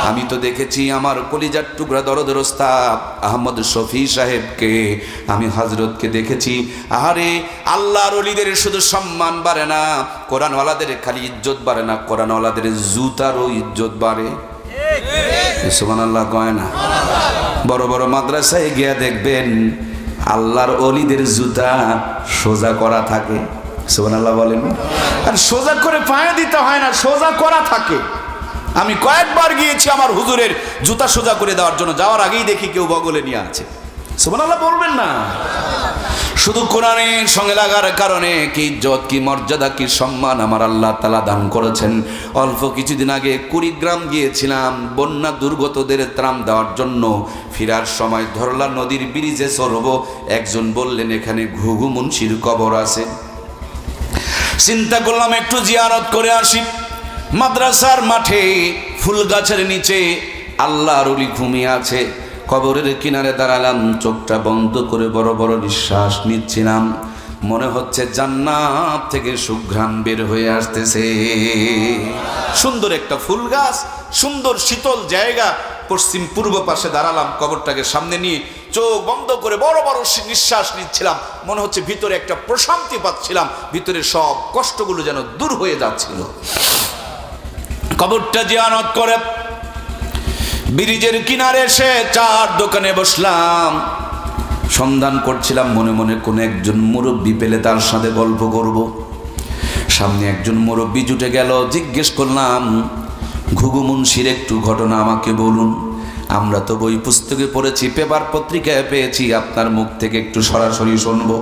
আমি তো দেখেছি আমার কলিজার টুকরা দরদের ওস্তাদ আহমদ শফি সাহেবকে, আমি হযরতকে দেখেছি। আরে আল্লাহর ওলিদের শুধু সম্মান বাড়ে না, কোরআনওয়ালাদের খালি ইজ্জত বাড়ে না, কোরআনওয়ালাদের জুতারও ইজ্জত বাড়ে। সুবহানাল্লাহ কয় না? বড় বড় মাদ্রাসায় গিয়া দেখবেন আল্লাহর ওলিদের জুতা সোজা করা থাকে। সুবহানাল্লাহ বলেন। আর সোজা করে পায়ে দিতে হয় না, সোজা করা থাকে। আমি কয়েকবার গিয়েছি আমার হুজুরের জুতা সোজা করে দেওয়ার জন্য, যাওয়ার আগেই দেখি কেউ বগলে নিয়ে আছে। সুবহানাল্লাহ বলবেন না? শুধু কোরআনের সঙ্গে লাগার কারণে কি ইজ্জত, কি মর্যাদা, কি সম্মান আমার আল্লাহ তাআলা দান করেছেন। অল্প কিছুদিন আগে কুড়িগ্রাম গিয়েছিলাম বন্যা দুর্গতদের ত্রাণ দেওয়ার জন্য। ফেরার সময় ধরলা নদীর ব্রিজে চড়ব, একজন বললেন এখানে ঘুঘু মুন্সির কবর আছে। চিন্তা করলাম একটু জিয়ারত করে আসি। মাদ্রাসার মাঠে ফুল গাছের নিচে আল্লাহর ওলি ঘুমিয়ে আছে। কবরের কিনারে দাঁড়ালাম, চোখটা বন্ধ করে বড় বড় নিঃশ্বাস নিচ্ছিলাম। মনে হচ্ছে জান্নাত থেকে সুঘ্রাণ বের হয়ে আসতেছে। সুন্দর একটা ফুল গাছ, সুন্দর শীতল জায়গা, পশ্চিম পূর্ব পাশে দাঁড়ালাম, কবরটাকে সামনে নিয়ে চোখ বন্ধ করে বড় বড় নিঃশ্বাস নিচ্ছিলাম। মনে হচ্ছে ভিতরে একটা প্রশান্তি পাচ্ছিলাম, ভিতরে সব কষ্টগুলো যেন দূর হয়ে যাচ্ছিল। কবরটা জিয়ারত করে ব্রিজের কিনারে এসে চার দোকানে বসলাম, সন্ধান করছিলাম মনে মনে কোন একজন মুরব্বী পেলে তার সাথে গল্প করব। সামনে একজন মুরব্বী জুটে গেল। জিজ্ঞেস করলাম, ঘুঘু মুন্সির একটু ঘটনা আমাকে বলুন। আমরা তো বই পুস্তকে পড়েছি, পেপার পত্রিকায় পেয়েছি, আপনার মুখ থেকে একটু সরাসরি শুনবো।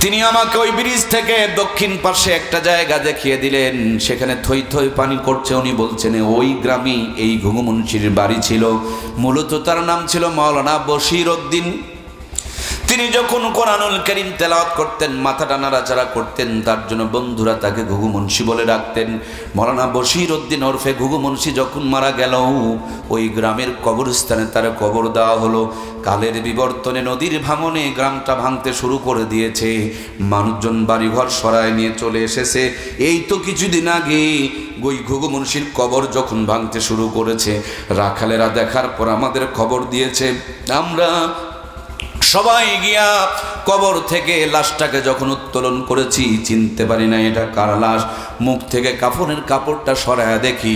তিনি আমাকে ওই ব্রিজ থেকে দক্ষিণ পাশে একটা জায়গা দেখিয়ে দিলেন, সেখানে থই থই পানি করছে। উনি বলছেন ওই গ্রামে এই ঘুঘু মুন্সির বাড়ি ছিল। মূলত তার নাম ছিল মাওলানা বশির উদ্দিন। তিনি যখন কোরআনুল কারীম তেলাওয়াত করতেন, মাথাটা নাড়াচাড়া করতেন, তার জন্য বন্ধুরা তাকে ঘুঘু মুন্সি বলে ডাকতেন। মাওলানা বশির উদ্দিন ওরফে ঘুঘু মুন্সি যখন মারা গেল, ওই গ্রামের কবরস্থানে তার কবর দেওয়া হলো। কালের বিবর্তনে, নদীর ভাঙনে গ্রামটা ভাঙতে শুরু করে দিয়েছে। মানুষজন বাড়িঘর সরায় নিয়ে চলে এসেছে। এই তো কিছুদিন আগে ওই ঘুঘু মুন্সির কবর যখন ভাঙতে শুরু করেছে, রাখালেরা দেখার পর আমাদের খবর দিয়েছে। আমরা সবাই গিয়া কবর থেকে লাশটাকে যখন উত্তোলন করেছি, চিনতে পারি না এটা কার লাশ। মুখ থেকে কাফনের কাপড়টা সরায়া দেখি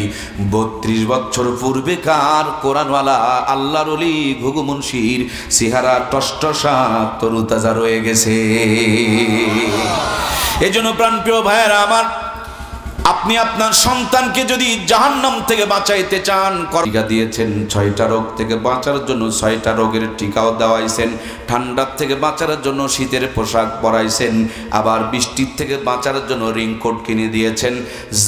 32 বছর পূর্বেকার কোরআনওয়ালা আল্লাহর ওলি ঘুঘু মুন্সির চেহারা টসটসা তরুতাজা রয়ে গেছে। এজন্য প্রাণপ্রিয় ভাইয়েরা আমার, আপনি আপনার সন্তানকে যদি জাহান্নাম থেকে বাঁচাইতে চান, টিকা দিয়েছেন 6টা রোগ থেকে বাঁচার জন্য, 6টা রোগের টিকাও দেওয়াইছেন। ঠান্ডার থেকে বাঁচার জন্য শীতের পোশাক পরাইছেন, আবার বৃষ্টির থেকে বাঁচার জন্য রেইনকোট কিনে দিয়েছেন।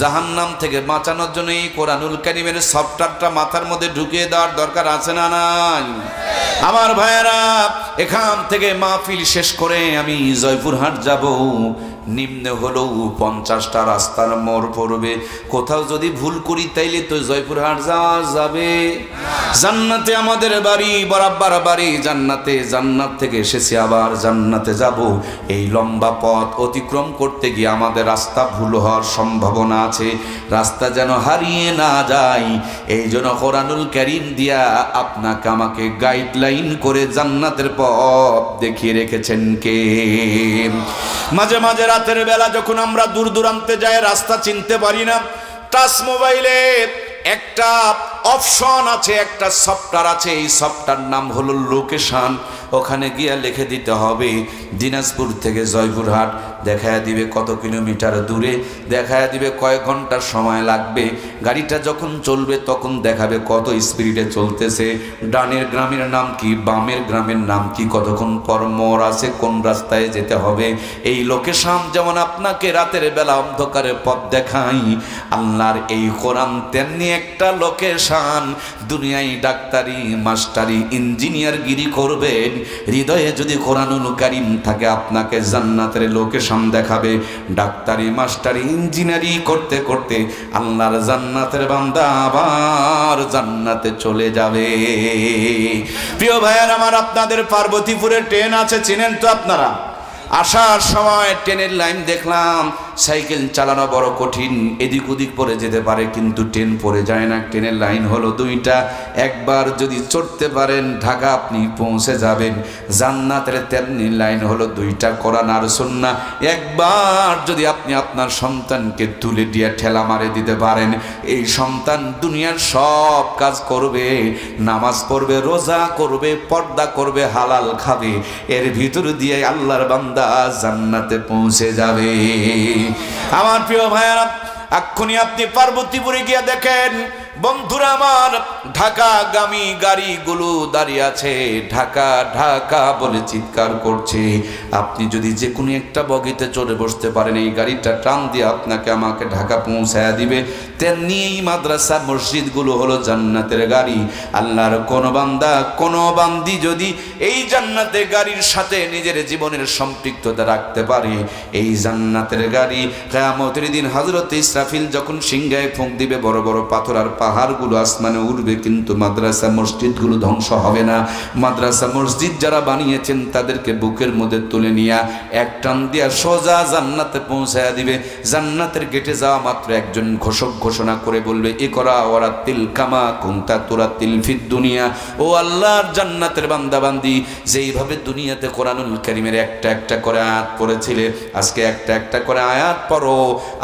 জাহান্নাম থেকে বাঁচানোর জন্য এই কোরআনুল কারীমের সফটওয়্যারটা মাথার মধ্যে ঢুকিয়ে দেওয়ার দরকার আছে না নাই? আমার ভাইয়েরা, এখান থেকে মাহফিল শেষ করে আমি জয়পুরহাট যাব। নিম্নে হলেও 50টা রাস্তার মোড় পড়বে। কোথাও যদি ভুল করি তাইলে তো জয়পুরহাট যাওয়া যাবে। জান্নাতে আমাদের বাড়ি, বরাবর বাড়ি জান্নাতে। জান্নাত থেকে এসেছি, আবার জান্নাতে যাব। এই লম্বা পথ অতিক্রম করতে গিয়ে আমাদের রাস্তা ভুল হওয়ার সম্ভাবনা আছে। রাস্তা যেন হারিয়ে না যায়, এই জন্য কোরআনুল কারীম দিয়া আপনাকে আমাকে গাইডলাইন করে জান্নাতের পথ দেখিয়ে রেখেছেন কে? মাঝে মাঝে রাতের বেলা যখন আমরা দূর দূরান্তে যাই, রাস্তা চিনতে পারি না, টাচ মোবাইলে একটা অপশন আছে, একটা সফটওয়্যার আছে। এই সফটওয়্যার নাম হলো লোকেশন। ওখানে গিয়ে লিখে দিতে হবে দিনাজপুর থেকে জয়পুরহাট, দেখায় দিবে কত কিলোমিটার দূরে, দেখায় দিবে কয়েক ঘন্টা সময় লাগবে। গাড়িটা যখন চলবে তখন দেখাবে কত স্পিডে চলতেছে, ডানের গ্রামের নাম কি, বামের গ্রামের নাম কি, কতক্ষণ পর মোড় আছে, কোন রাস্তায় যেতে হবে। এই লোকেশন যেমন আপনাকে রাতের বেলা অন্ধকারে পথ দেখাই, আল্লাহর এই কোরআন তেমনি একটা লোকেশন। দুনিয়ায় ডাক্তারি, মাস্টারি, ইঞ্জিনিয়ার গিরি করবেন, হৃদয়ে যদি কোরআনুল কারীম থাকে আপনাকে জান্নাতের লোকেশন দেখাবে। ডাক্তারি, মাস্টারি, ইঞ্জিনিয়ারি করতে করতে আল্লাহর জান্নাতের বান্দা আবার জান্নাতে চলে যাবে। প্রিয় ভাইয়ার আমার, আপনাদের পার্বতীপুরে ট্রেন আছে, চিনেন তো আপনারা? আসার সময় ট্রেনের লাইন দেখলাম, সাইকেল চালানো বড় কঠিন, এদিক ওদিক পড়ে যেতে পারে, কিন্তু ট্রেন পড়ে যায় না। ট্রেনের লাইন হলো দুইটা, একবার যদি চড়তে পারেন ঢাকা আপনি পৌঁছে যাবেন। জান্নাতের তেমনি লাইন হলো দুইটা, কোরআন আর সুন্নাহ। একবার যদি আপনি আপনার সন্তানকে তুলে দিয়ে ঠেলা মারে দিতে পারেন, এই সন্তান দুনিয়ার সব কাজ করবে, নামাজ পড়বে, রোজা করবে, পর্দা করবে, হালাল খাবে, এর ভিতর দিয়ে আল্লাহর বান্দা জান্নাতে পৌঁছে যাবে। আমার প্রিয় ভাইয়েরা, এক্ষুনি আপনি পার্বতীপুরে গিয়ে দেখেন বন্ধুরা আমার, ঢাকাগামী গাড়িগুলো দাঁড়িয়ে আছে, ঢাকা ঢাকা বলে চিৎকার করছে। আপনি যদি যে কোনো একটা বগিতে চড়ে বসতে পারেন, এই গাড়িটা টান দিয়ে আপনাকে আমাকে ঢাকা পৌঁছায়া দিবে। তেমনি এই মাদ্রাসা মসজিদগুলো হলো জান্নাতের গাড়ি। আল্লাহর কোন বান্দা কোন বান্দি যদি এই জান্নাতের গাড়ির সাথে নিজের জীবনের সম্পৃক্ততা রাখতে পারে, এই জান্নাতের গাড়ি কিয়ামতের দিন হযরত ইসরাফিল যখন সিংহায় ফুঁক দিবে, বড় বড় পাথর আর পাহাড়গুলো আসমানে উঠবে, কিন্তু মাদ্রাসা মসজিদগুলো ধ্বংস হবে না। মাদ্রাসা মসজিদ যারা বানিয়েছেন তাদেরকে বুকের মধ্যে তুলে নিয়ে এক টান দিয়া সোজা জান্নাতে পৌঁছায়া দিবে। জান্নাতের গেটে যাওয়া মাত্র একজন ঘোষক ঘোষণা করে বলবে, ইকরা ওয়ারাতিল কামা কুনতা তুরাতিল ফিদ দুনিয়া। ও আল্লাহর জান্নাতের বান্দা বান্দি, যেইভাবে দুনিয়াতে কোরআনুল কারীমের একটা একটা করে আয়াত পড়েছিলে, আজকে একটা একটা করে আয়াত পড়ো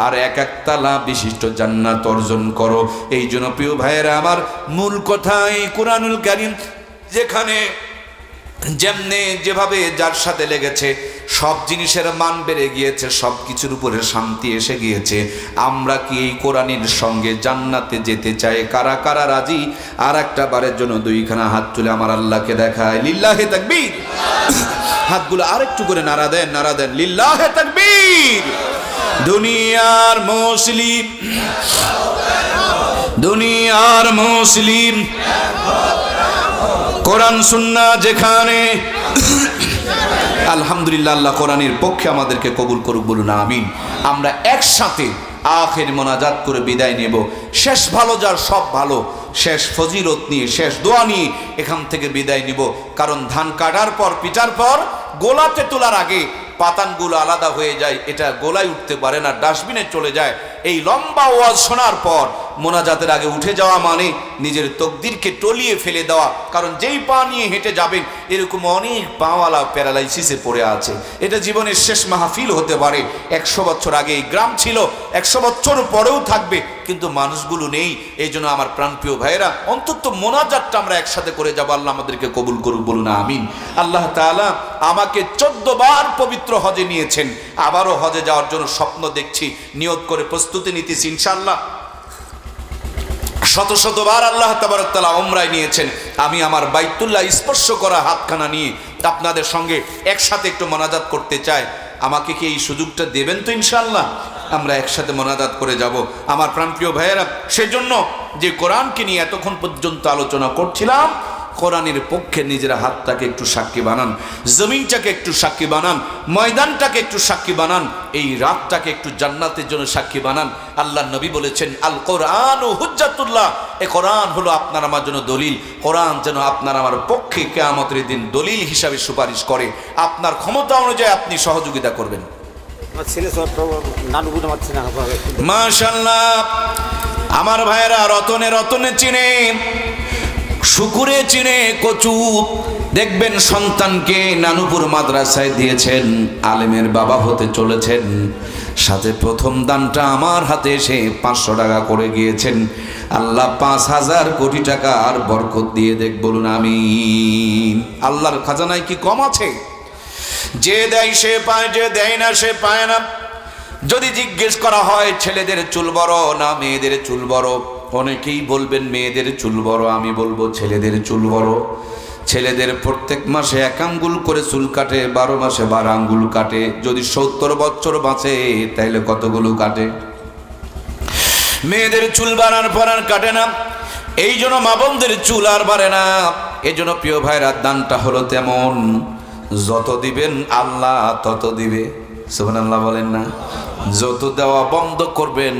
আর এক এক তালা বিশিষ্ট জান্নাত অর্জন করো। এই জন্য প্রিয় ভাইয়েরা আমার, মূল কথা এই কোরআনুল কারীম যেখানে যেমনে যেভাবে যার সাথে লেগেছে, সব জিনিসের মান বেড়ে গিয়েছে, সব কিছুর উপরে শান্তি এসে গিয়েছে। আমরা কি এই কোরআনের সঙ্গে জান্নাতে যেতে চাই? কারা কারা রাজি? আর একটা বারের জন্য দুইখানা হাত তুলে আমার আল্লাহকে দেখায়, লিল্লাহে তাকবীর। হাতগুলো আরেকটু করে নাড়া দেন, নাড়া দেন, লিল্লাহে তাকবীর। দুনিয়ার মুসলিম, দুনিয়ার মুসলিম, কোরআন সুন্নাহ যেখানে। আলহামদুলিল্লাহ, আল্লাহ কোরআনের পক্ষে আমাদেরকে কবুল করুক, বলুন আমিন। আমরা একসাথে আখির মোনাজাত করে বিদায় নেব। শেষ ভালো যার সব ভালো, শেষ ফজিলত নিয়ে, শেষ দোয়া নিয়ে এখান থেকে বিদায় নিব। কারণ ধান কাটার পর, পিটার পর, গোলাতে তোলার আগে পাতানগুলো আলাদা হয়ে যায়, এটা গোলায় উঠতে পারে না, ডাস্টবিনে চলে যায়। এই লম্বা ওয়াজ শোনার পর মোনাজাতের আগে উঠে যাওয়া মানে নিজের তকদিরকে টলিয়ে ফেলে দেওয়া। কারণ যেই পা নিয়ে হেঁটে যাবেন, এরকম অনেক পাওয়ালা প্যারালাইসিসে পড়ে আছে। এটা জীবনের শেষ মাহফিল হতে পারে। 100 বছর আগে এই গ্রাম ছিল, 100 বছর পরেও থাকবে, কিন্তু মানুষগুলো নেই। এই জন্য আমার প্রাণপ্রিয় ভাইয়েরা, অন্তত মোনাজাতটা আমরা একসাথে করে যাবো। আল্লাহ আমাদেরকে কবুল করুক, বলুন আমিন। আল্লাহ তাআলা আমাকে 14 বার পবিত্র হজে নিয়েছেন, আবারও হজে যাওয়ার জন্য স্বপ্ন দেখছি, নিয়ত করে প্রস্তুতি নিতেছি ইনশাআল্লাহ। শত শতবার আল্লাহ তাবারক তাআলা উমরায় নিয়েছেন। আমি আমার বাইতুল্লাহ স্পর্শ করা হাতখানা নিয়ে আপনাদের সঙ্গে একসাথে একটু মোনাজাত করতে চাই। আমাকে কি এই সুযোগটা দেবেন তো? ইনশাআল্লাহ আমরা একসাথে মোনাজাত করে যাব। আমার প্রাণপ্রিয় ভাইয়েরা, সেজন্য যে কোরআনকে নিয়ে এতক্ষণ পর্যন্ত আলোচনা করছিলাম, কোরআনের পক্ষে নিজের হাতটাকে একটু সাক্ষী বানান, জমিনটাকে একটু সাক্ষী বানান, ময়দানটাকে একটু সাক্ষী বানান, এই রাতটাকে একটু জান্নাতের জন্য সাক্ষী বানান। আল্লাহ নবী বলেছেন, আল কোরআন ও হুজ্জাতুল্লাহ, এই কোরআন হলো আপনার আমার জন্য দলিল। কোরআন যেন আপনার আমার পক্ষে কিয়ামতের দিন দলিল হিসাবে সুপারিশ করে। আপনার ক্ষমতা অনুযায়ী আপনি সহযোগিতা করবেন। মাশাআল্লাহ, আমার ভাইয়েরা, রতনে রতনে চিনে, শুকুরে চিনে কচু। দেখবেন সন্তানকে নানুপুর মাদ্রাসায় দিয়েছেন, আলেমের বাবা হতে চলেছেন, সাথে প্রথম দানটা আমার হাতে এসে 500 টাকা করে গিয়েছেন। আল্লাহ 5000 কোটি টাকা আর বরকত দিয়ে দেখ, বলুন আমিন। আল্লাহর খাজানায় কি কম আছে? যে দেয় সে পায়, যে দেয় না সে পায় না। যদি জিজ্ঞেস করা হয় ছেলেদের চুল বড় না মেয়েদের চুল বড়, অনেকেই বলবেন মেয়েদের চুল বড়, আমি বলবো ছেলেদের চুল বড়। ছেলেদের প্রত্যেক মাসে 1 আঙ্গুল করে চুল কাটে, 12 মাসে 12 আঙ্গুল কাটে। যদি 70 বছর বাঁচে তাইলে কতগুলো কাটে? মেয়েদের চুল বাড়ার পর আর কাটে না, এই জন্য মা বোনদের চুল আর বাড়ে না। এই জন্য প্রিয় ভাইরা, দানটা হলো তেমন, যত দিবেন আল্লাহ তত দিবে। সুবহানাল্লাহ বলেন না? যত দেওয়া বন্ধ করবেন